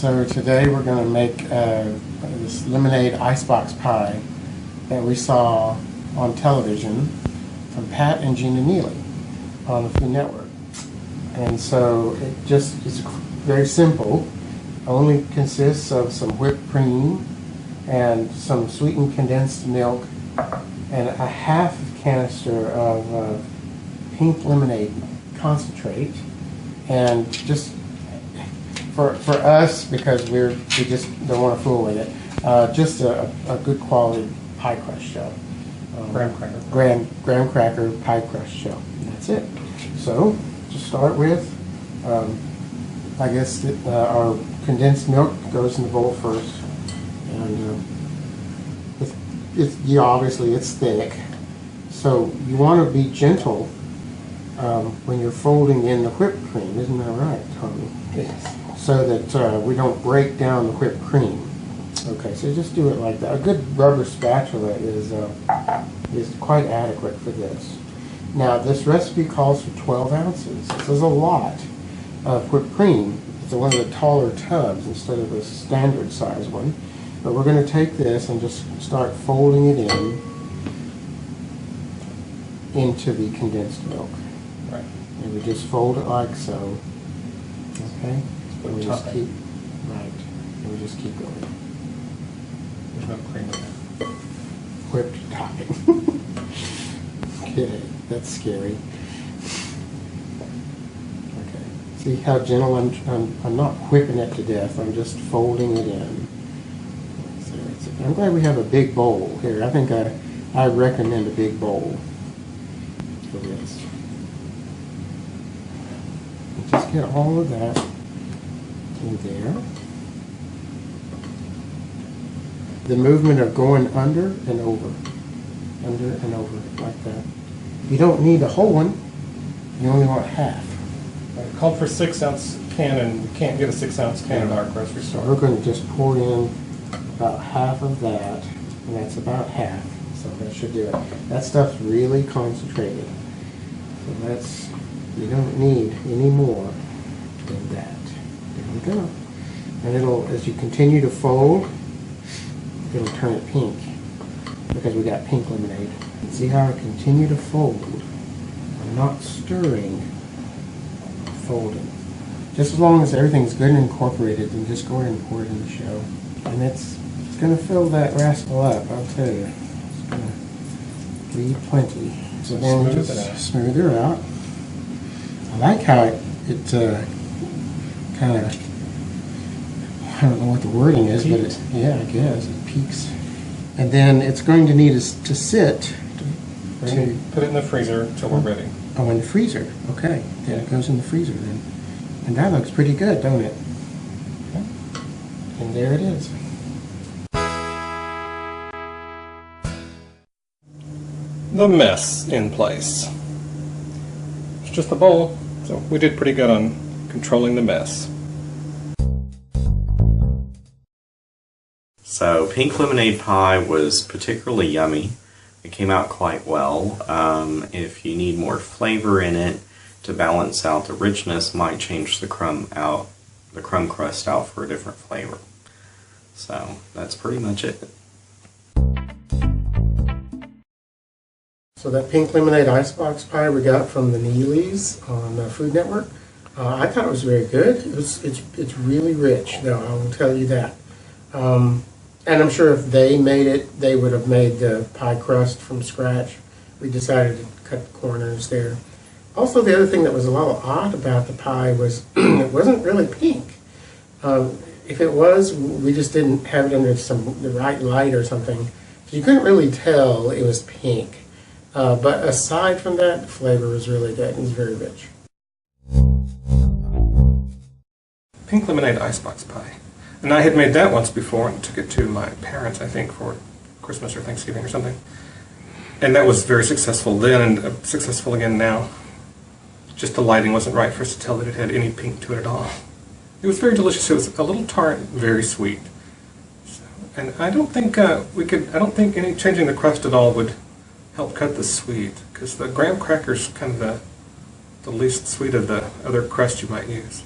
So today we're going to make this lemonade icebox pie that we saw on television from Pat and Gina Neely on the Food Network. And so it's very simple. Only consists of some whipped cream and some sweetened condensed milk and a half canister of pink lemonade concentrate. And just for us, because we just don't want to fool with it, just a good quality pie crust shell. Graham cracker pie crust shell. And that's it. So to start with, I guess our condensed milk goes in the bowl first, and obviously it's thick. So you want to be gentle when you're folding in the whipped cream, isn't that right, Tommy? Yes. So that we don't break down the whipped cream. Okay, so just do it like that. A good rubber spatula is quite adequate for this. Now, this recipe calls for 12 ounces. This is a lot of whipped cream. It's one of the taller tubs instead of the standard size one. But we're going to take this and just start folding it into the condensed milk. Right. And we just fold it like so. Okay? And we just keep, right. And we just keep going. There's no cream in there. Whipped topping. Okay, that's scary. Okay. See how gentle I'm not whipping it to death. I'm just folding it in. So I'm glad we have a big bowl here. I think I recommend a big bowl for this. And just get all of that in there. The movement of going under and over like that. You don't need a whole one. You only want half. Right. Called for 6-ounce can, and we can't get a 6-ounce can at our grocery So store. we're going to just pour in about half of that, and that's about half. So that should do it. That stuff's really concentrated. So you don't need any more than that. There we go. And as you continue to fold, it'll turn it pink because we got pink lemonade. See how I continue to fold? I'm not stirring, I'm folding. Just as long as everything's good and incorporated, then just go ahead and pour it in the shell. And it's going to fill that rascal up, I'll tell you. It's going to leave plenty. So then just smooth her out. I like how it kind of, I don't know what the wording is, but yeah, I guess it peaks. And then it's going to need to sit. Put it in the freezer until we're ready. Oh, in the freezer. Okay. Then it goes in the freezer then. And that looks pretty good, don't it? Okay. And there it is. The mess in place. It's just a bowl, so we did pretty good on controlling the mess. So pink lemonade pie was particularly yummy. It came out quite well. If you need more flavor in it to balance out the richness, might change the crumb crust out for a different flavor. So that's pretty much it. So that pink lemonade icebox pie we got from the Neelys on the Food Network, I thought it was very good. It's really rich, though, I will tell you that. And I'm sure if they made it, they would have made the pie crust from scratch. We decided to cut the corners there. Also, the other thing that was a little odd about the pie was it wasn't really pink. If it was, we just didn't have it under the right light or something. So you couldn't really tell it was pink. But aside from that, the flavor was really good. It was very rich. Pink lemonade icebox pie. And I had made that once before and took it to my parents, I think, for Christmas or Thanksgiving or something. And that was very successful then and successful again now. Just the lighting wasn't right for us to tell that it had any pink to it at all. It was very delicious. It was a little tart, very sweet. And I don't think any changing the crust at all would help cut the sweet, because the graham cracker is kind of the least sweet of the other crust you might use.